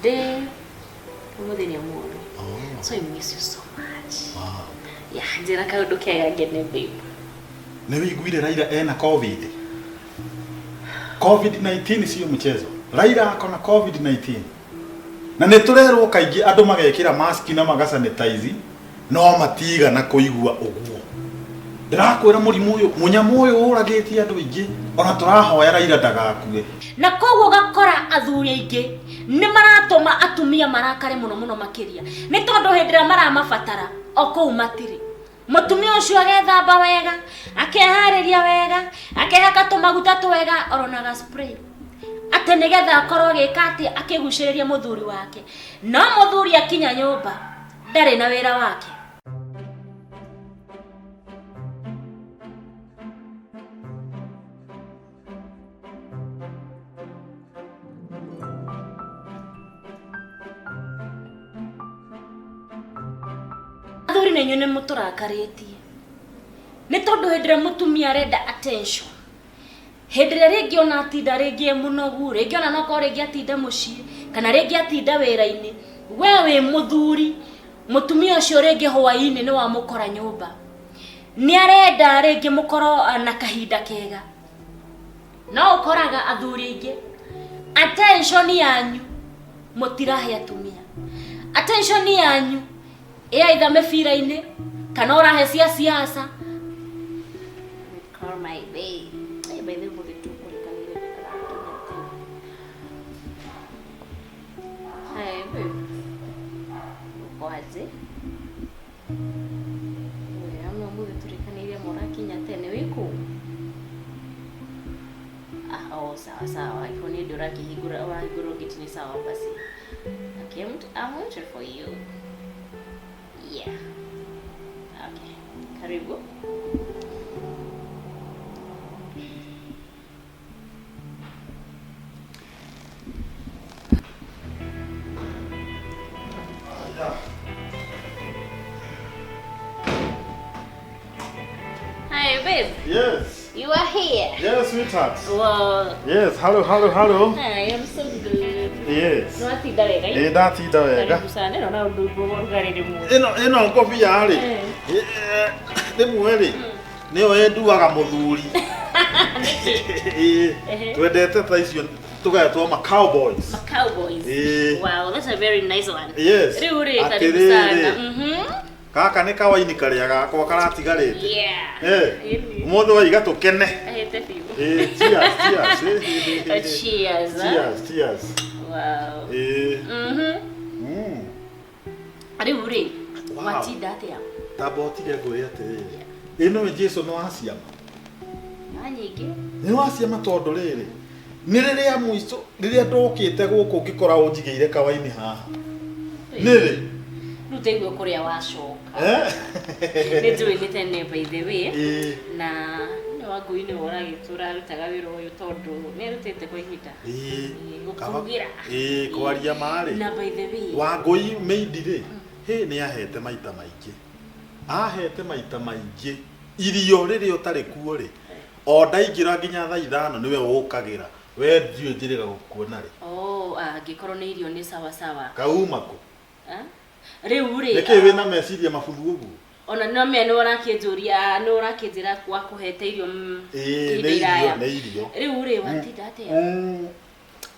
today umuthenya mwono. So I miss you so much. Wow. Yeah, njira kaundu kega ngene babe. Ni wiguire Raila ena COVID. COVID-19 sio mchezo. Raila akona COVID-19. Na neturerwo kaingi andu magekira mask na magasanitize no matiga na kuigua uguo. Ndirakwira murimu uyu munyamu uyu uragitie andu ingi ona turahoya Raila ndagakue. Na koguo gakora athuri aingi ni maratuma atumia marakare muno makiria. Ni tondu hindira maramabatara okou matiri. Mutumia ucio agethamba wega, akehariria wega, akehaka tumaguta twega oronaga spray. Ate nigetha akorwo gikati akiguciriria muthuri wake. No muthuri akinya nyumba ndari na wira wake. Athuri nenyu ni muturakaritie. Ni tondu hindira mutumia arenda attention. Hindira ringi ona atinda ringi munogu, ringi ona no ko ringi atinda mucii, kana ringi atinda wira-ini. We wi muthuri, mutumia ucio ringi hwaini ni wa mukora nyumba. Ni arenda ringi mukoro na kahinda kega. No ukoraga athuri ingi attention yanyu mutirahe atumia. Attention yanyu either mebira-ini kana orahe cia siasa. Call my babe. Hey, by the way, hi, babe. Kwaje? Wewe ama muda tulikaniria morakinya tene wiko. Oh, sawa. Ikoni dora kihigura wa higuro gitini sawa basi. Okay, I'm waiting for you. Yeah. Okay. Karibu. Hi, babe. Yes. You are here. Yes, sweetheart. Wow. Yes, hello. Hi, I'm so good. Yes. Nwatinda wega. Ndatinda wega. Karibu sana. Naona undugu urugarire mu. Ino kofi ya ri. Ni mweri. Nio enduaga muthuri. Twendete ta icio tugatwo ma cowboys. Wow, that's a very nice one. Yes. Riuri karibu sana. Kaka ni kawaini karia gakwa karatigarite. Yeah. Umuthi wa iga tukene. Ahete fiu. Cheers. Wow. Riuri. Watinda atia. Tabotire ngwire atiriri. Ino Jesu no aciama. Anyingi. Ni waciama tondu riri. Ni riria muico riria ndokite guku ngikora unjigeire kawaini haha. Niri. Rutegwe kuria wacoka. Ni tuwite tene by the way. Na ni wangui ni woragitura rutaga wira uyu tondu ni rutite kwa ihinda. Gukugira. Kwaria mari. Na by the way. Wangui meidire. Ni ahete maita maingi. Ahete maita maingi. Irio riri utari kuo ri. O ndaigira nginya thaa 5 niwe ukagira. We ndiyo njirira gukuona ri. Angikorwo ni irio ni sawa. Kauma ku. Riu ri. Niki wina meciria mabuthu ugu. Ona no me no rakinjuria no rakinjira kwa kuhete irio ni irio. Riu ri watinda atia.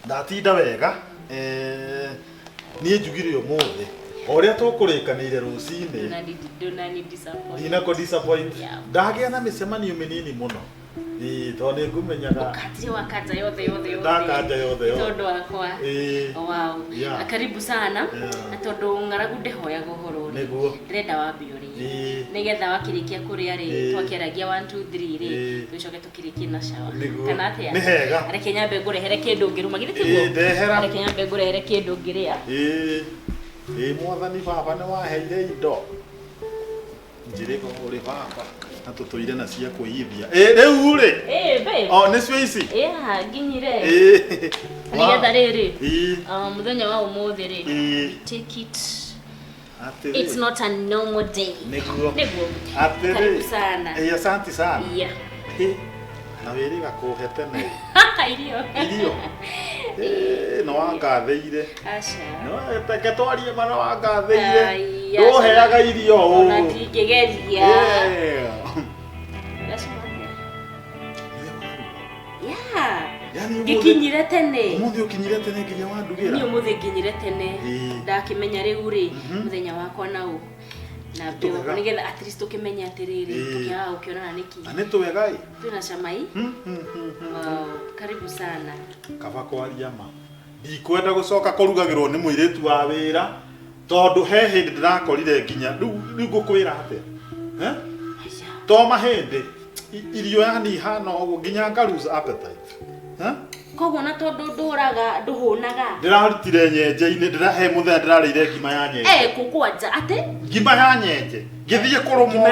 Ndatinda wega. Ni njugire umuthi. Oria tukurikanire rucini. Ndina ko disappoint. Ndagia na micemanio minini muno. Tondu ngumenyaga. Ukati wakata yothe. Ndakanja yothe. Tondu wakwa. Wow. Karibu sana. Tondu ngaragu ndehoya guhoro. Niguo. Ndrenda wambiuri. Nigetha wakirikia kuria ri twakeragia 1 2 3 ri tucoke tukirikie na shawa. Kana atia. Ni hega. Reke nyambe ngurehere kindu ngiruma githitiguo. Reke nyambe ngurehere kindu ngiria. Mwathani baba ni waheire indo. Njiriko uri baba. Na tutoire na cia kuithia. Riu ri. Babe. Ni cio ici. Nginyire. Nigetha riri. Muthenya wa umuthi ri. Take it. It's not a normal day. Niguo. Karibu sana. Asante sana. Yeah. Na wĩrĩ gakuhe tene. Irio. No wangathĩire. Aca. No teke twarie mana wangathĩire. Ndũheaga irio ũũ. Ona ndingĩgeria. Ngikinyire tene. Umuthi ukinyire tene nginya wandugira. Ni umuthi nginyire tene. Ndakimenya riu ri muthenya wakwa na u. Na bĩo nigetha at least ukimenya atiriri tukiaga ukionana niki. Ani tuwega i. Tuna camai. Karibu sana. Kaba kwaria ma. Ndikwenda gucoka kurugagirwo ni muiritu wa wira tondu he hindi ndirakorire nginya riu ngukwira atia. To mahindi irio yani hana uguo nginya ngaruza appetite. Koguo na tondu nduraga nduhunaga. Ndirarutire nyenje-ini ndirahe muthenya ndirarire ngima ya nyenje. Kukwanja ate? Ngima ya nyenje. Ngithie kurumo.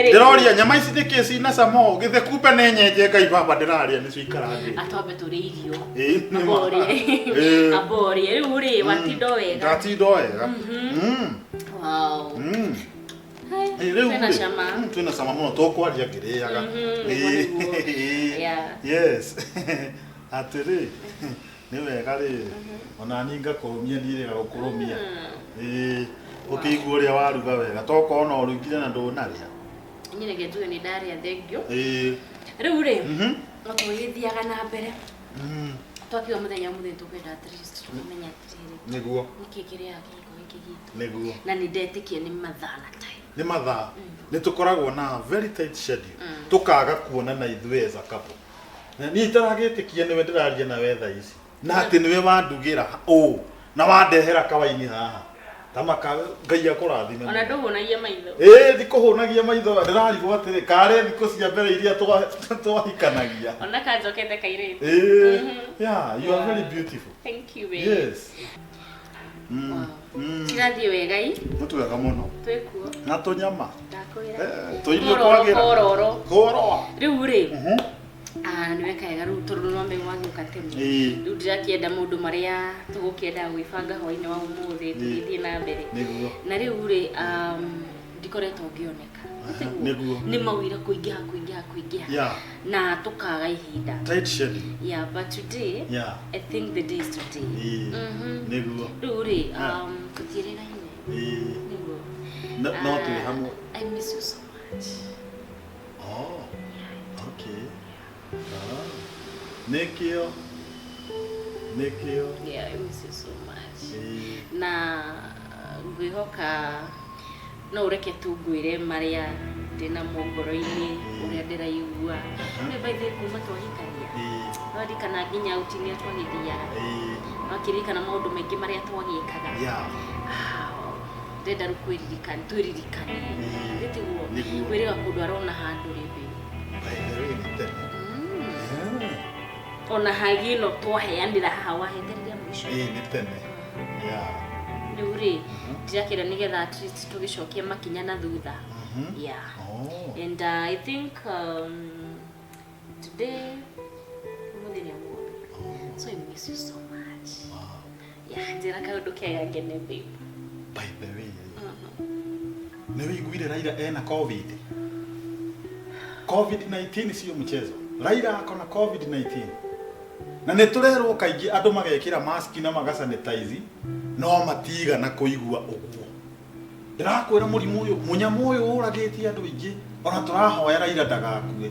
Ndiroria nyama ici nikisi na samo githe kumbe ne nyenje ngai baba ndiraria nicio ikarathi. Atwambe turi irio. Abori. Abori. Riu ri watindo wega. Ngatindo wega. Wow. Twina cama muno tukwaria ngiriaga. Yes. Atiri ni wega ri ona ni ngakurumia ndire gukurumia ukiigua uria waruga wega toko ona urugire na ndunaria nyine getuwe ni daria thengio riu ri no tuyithiaga na mbere twakiwa muthenya muthenya tukwenda at least tumenya atiri niguo niki kiria kiko giki gitu niguo na ni ndetikie ni mathaa na time ni mathaa ni tukoragwo na very tight schedule tukaga kuona na ithuĩ as a couple. Na ni itaragetikia niwe ndiraria na wetha ici na ati niwe wandugira na wandehera kawaini haha tamaka ngai akurathime ona nduhunagia maitho thikuhunagia maitho ndirarigwo atiri kare thiku cia mbere iria twahikanagia ona kanjokete kairĩtu yeah you are very beautiful. Thank you baby. Yes. Kirathie wega i mutwega muno twikuo na tunyama ndakwira tuirio kwagira kororo riu ri ni weka wega riu tondu nombe mwangiuka temu riu ndirakienda maundu maria tugukienda gwibanga hwaini wa umuthi tugithie na mbere na riu ri ndikoretwo ngioneka ni mawira kuingiha na tukaga ihinda tight schedule. Yeah, but today I think the day is today. Niguo riu ri kutirira ine niguo no tu hamu. I miss you so much. Oh, okay. Nikio. Yeah, I miss you so much. Na ngwihoka no ureke tu ngwire maria ndina mongoro-ini uria ndiraigua ni baithe kuma twahikania twarikana nginya utinia twagithiaga wakirikana maundu maingi maria twagikaga ndenda rukwiririkana twiririkane nditiguo wiriga kundu arona handu ribi ona hagino twaheanira haha wahendereria mwisho ni tene riu ri ndirakira nigetha at least tugicokia makinya na thutha and I think today so I miss you so much. Njira kaundu kega ngene babe. By the way ni wiguire Raila ena COVID-19 sio mchezo. Raila akona COVID-19 na neturerwo kaingi andu magekira mask na magasanitize no matiga na kuigua uguo. Ndirakwira murimu uyu munyamu uyu uragitie andu ingi ona turahoya Raila ndagakue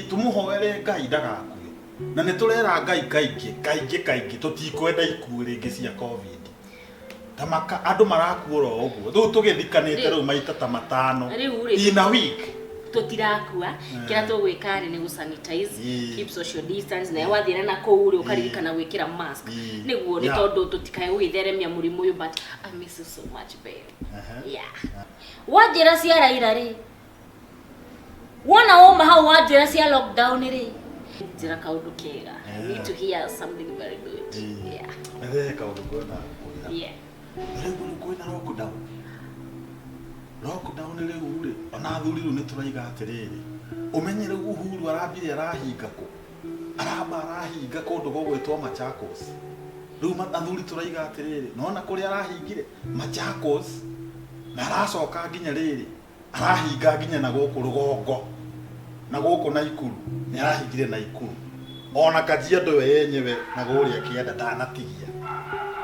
tumuhoere Ngai ndagakue na neturera Ngai kaingi tutikwenda ikuo ringi cia COVID tamaka andu marakuora uguo thu tugithikanite riu maita ta matano in a week tutirakua kira tugwika ri ni gusanitize keep social distance na wathira na kou ri ukaririkana gwikira mask niguo ni tondu tutikae gwitheremia murimu uyu but I miss you so much babe. Wajira cia Raila ri wona woma hau wajira cia lockdown ri njira kaundu kega I need to hear something very good. Kaundu kwenda riu kwina lockdown riu ri ona thuri riu nituraiga atiriri umenye riu Uhuru arambire arahinga ku arahinga kundu gugwitwo Machakos riu athuri turaiga atiriri nona kuri arahingire Machakos na aracoka nginya riri arahinga nginya na guku rugongo na gũkũ Naikuru nĩ arahingire Naikuru ona Kajiado yenyewe na gũrĩa Kĩanda ndanatigia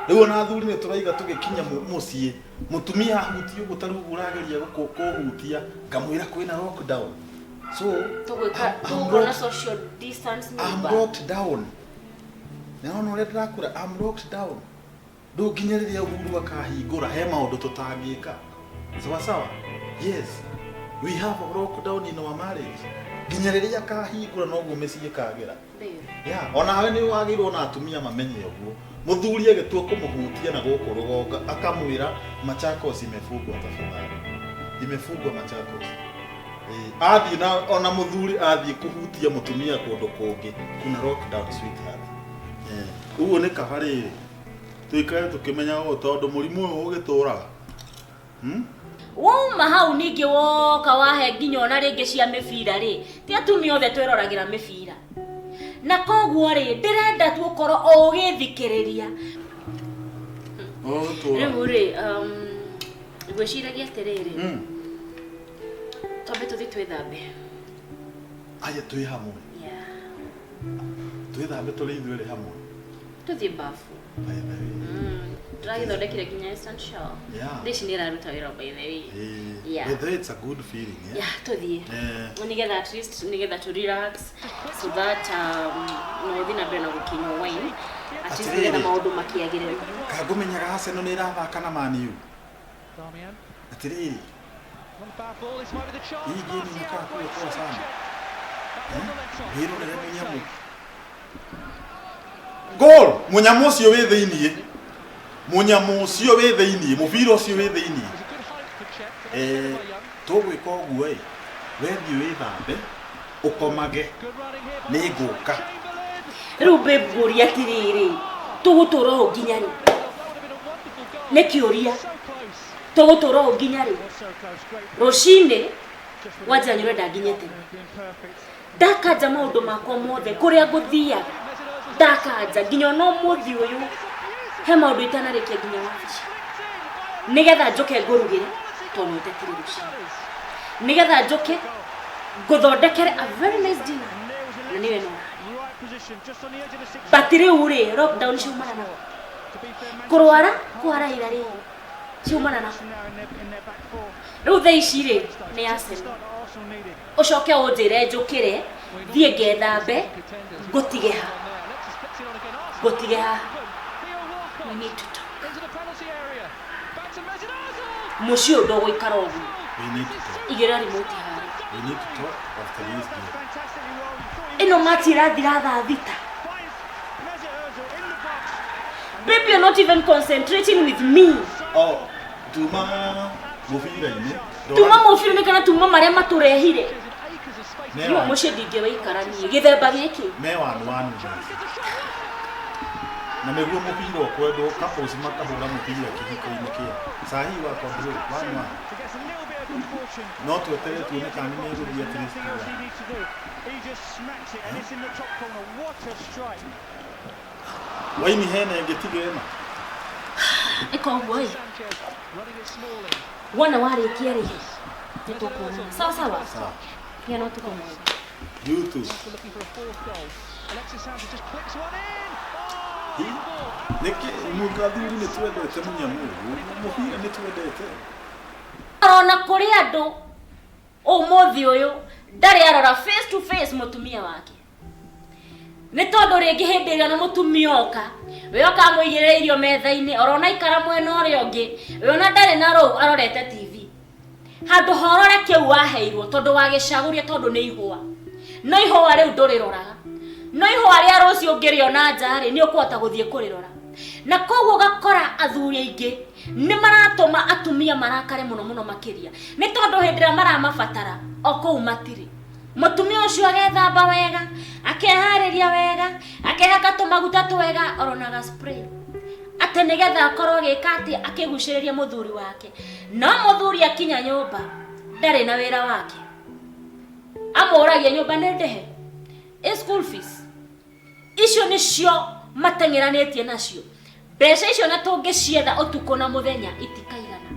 rĩu ona athuri nĩ tũraiga tũgĩkinya mũciĩ mũtumia ahuti ũguo tarĩu ũrageria kũhutia ngamwĩra kwĩna lockdown so tũgwĩka social distance I'm locked down naona ũrĩa ndĩrakũra I'm locked down ndũnginya rĩrĩa Uhuru akahingũra he maũndũ tũtangĩka sawa yes we have a lockdown in our marriage nginya rĩrĩa akahingũra noguo mĩciĩ ĩkagĩra ona we nĩ wagĩrĩirwo na atumia mamenye ũguo mũthuri agĩtua kũmũhutia na gũkũ rũgonga akamwĩra Machakos imefungwa tafadhali imefungwa Machakos athi na ona mũthuri athi kũhutia mũtumia kũndũ kũngĩ kuna lockdown sweetheart uguo nĩ kabarĩ tuikare tukimenya ũũ tondũ mũrimũ ũyũ ũgĩtũraga Wauma hau ningĩ woka wahe nginya ona rĩngĩ cia mĩbira rĩ ti atumia othe twĩroragĩra mĩbira na koguo rĩ ndĩrenda tuokorwo ũgĩthikĩrĩria rĩu rĩ ngwĩciragia atĩrĩrĩ twambe tũthiĩ twĩthambe aya twĩ hamwe twĩthambe tũrĩ ithuerĩ hamwe tũthiĩ bafu Dragithondekire nginya essential. This nĩ ĩraruta wĩra by the way. It's a good feeling. Tũthiĩ. Nĩgetha at least nĩgetha to relax so that no thina mbere na gũkinywa wine. At least nĩgetha maũndũ makĩagĩrĩra. Kangũmenyaga Arsenal nĩ ĩrathaka na Man U. Atirĩrĩ. Hii game inakaa kuwa sana. Hilo nĩ munyamu. Goal! Munyamu ũcio wĩ thĩiniĩ. Munyamu ũcio wĩ thĩiniĩ, mũbira ũcio wĩ thĩiniĩ. Tũgwĩka ũguo wethiĩ wĩthambe, ũkomage, nĩ ngũka. Rĩu babe ngũria atĩrĩrĩ, tũgũtũra ũũ nginya rĩ? Nĩ kĩũria. Tũgũtũra ũũ nginya rĩ? Rũcinĩ wanja nyũrenda nginya tene. Ndakanja maũndũ makwa mothe kũrĩa ngũthiaga. Ndakanja nginya no mũthi ũyũ he maũndũ itanarĩkia nginya wabici nĩgetha njoke ngũrugĩre tondũ ũtetire rũcinĩ nĩgetha njoke ngũthondekere a very nice dinner na niwe no but rĩu rĩ lockdown ciumana na kũrwara kwaraira rĩ ciumana na rĩu thaa ici rĩ nĩ Arsenal ũcoke ũnjĩre njũkĩre thiĩ ngethambe ngũtige ha we need to talk mucio ndo gũikara ũguo igĩra remote haha we need to talk after this game ĩno match ĩrathira thaa thita baby you're not even concentrating with me tuma mũbira-inĩ kana tuma marĩa matũrehire niĩ mucio ndingĩwaikara niĩ gĩthemba gĩkĩ me wanu na nĩguo mũbira ũkwendwo couples makahũra mũbira kĩhiko-inĩ kĩa sahi wa control wanu no twetere tuone kana nĩ megũthiĩ at least waini hena ĩngĩtiga ĩno ĩka ũguo wona warĩkia rĩ nĩtũkuona sawa ya no tũkũmwe YouTube nĩkĩ mũgathuri nĩ twendete mũnyamu mũbira nĩ twendete ona kũrĩ andũ ũmũthĩ ũyũ ndarĩ arora face to face mũtumia wake nĩ tondũ rĩngĩ hĩndĩ ĩrĩa na mũtumia oka we akamũigĩrĩra irio metha-inĩ orona ikara mwena ũrĩa ũngĩ we ona ndarĩ na rũu arorete TV handũ horore kĩu waheirwo tondũ wagĩcagũria tondũ nĩ ihũa no ihũa rĩu ndũrĩroraga no ihũa rĩa rũciũ ũngĩrĩona nja rĩ nĩ ũkũhota gũthiĩ kũrĩrora na koguo gakora athuri aingĩ nĩ maratũma atumia marakare mũno makĩria nĩ tondũ hĩndĩ ĩrĩa maramabatara o kũu matirĩ mũtumia ũcio agethamba wega akeharĩria wega akehaka tũmaguta twega oronaga spray atĩ nĩgetha akorwo agĩka atĩ akĩgucĩrĩria mũthuri wake no mũthuri akinya nyũmba ndarĩ na wĩra wake amũragia nyũmba nĩ ndehe school fees icio nĩcio mateng'eranĩtie nacio mbeca icio na tũngĩcietha ũtukũ na mũthenya itikaigana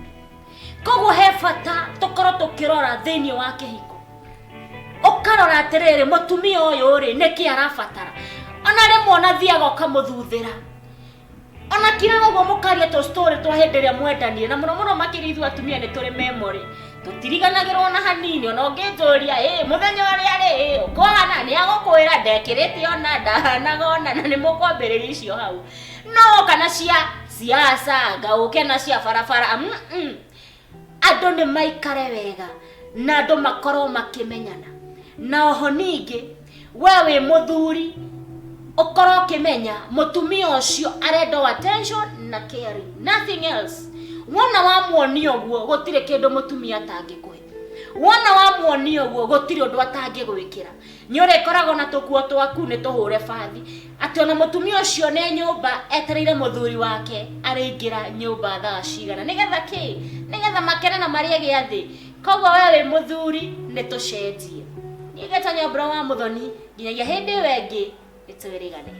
koguo he bata tũkorwo tũkĩrora thĩinĩ wa kĩhiko ukarora atiriri mutumia uyu ri niki arabatara ona rimwe ona thiaga ukamuthuthira ona kiraga uguo mukaria to story twa hindi ria mwendanie na muno makiri ithu atumia ni turi memory tutiriganagirwo na hanini ona unginjuria muthenya uria ri ukona ni agukwira ndekirite ona ndahanaga ona na ni mukwambiriria icio hau no kana cia siasa ngauke na cia barabara andu ni maikare wega na andu makorwo makimenyana na oho ningi wewe muthuri ukorwo kimenya mutumia ucio arenda attention na caring, nothing else. Wona wamuonia guo gutire kindu mutumia atangikuhe, wona wamuonia guo gutire undu atangigwikira, nyore korago na tukuo twaku ni tuhure bathi ati ona mutumia ucio ne nyumba etereire muthuri wake aringira nyumba thaa cigana nigetha makene na marie giathi. Koguo wewe muthuri ni tucenjie nigetanya bro wa muthoni nginyagia hindi wengi nitwirigane.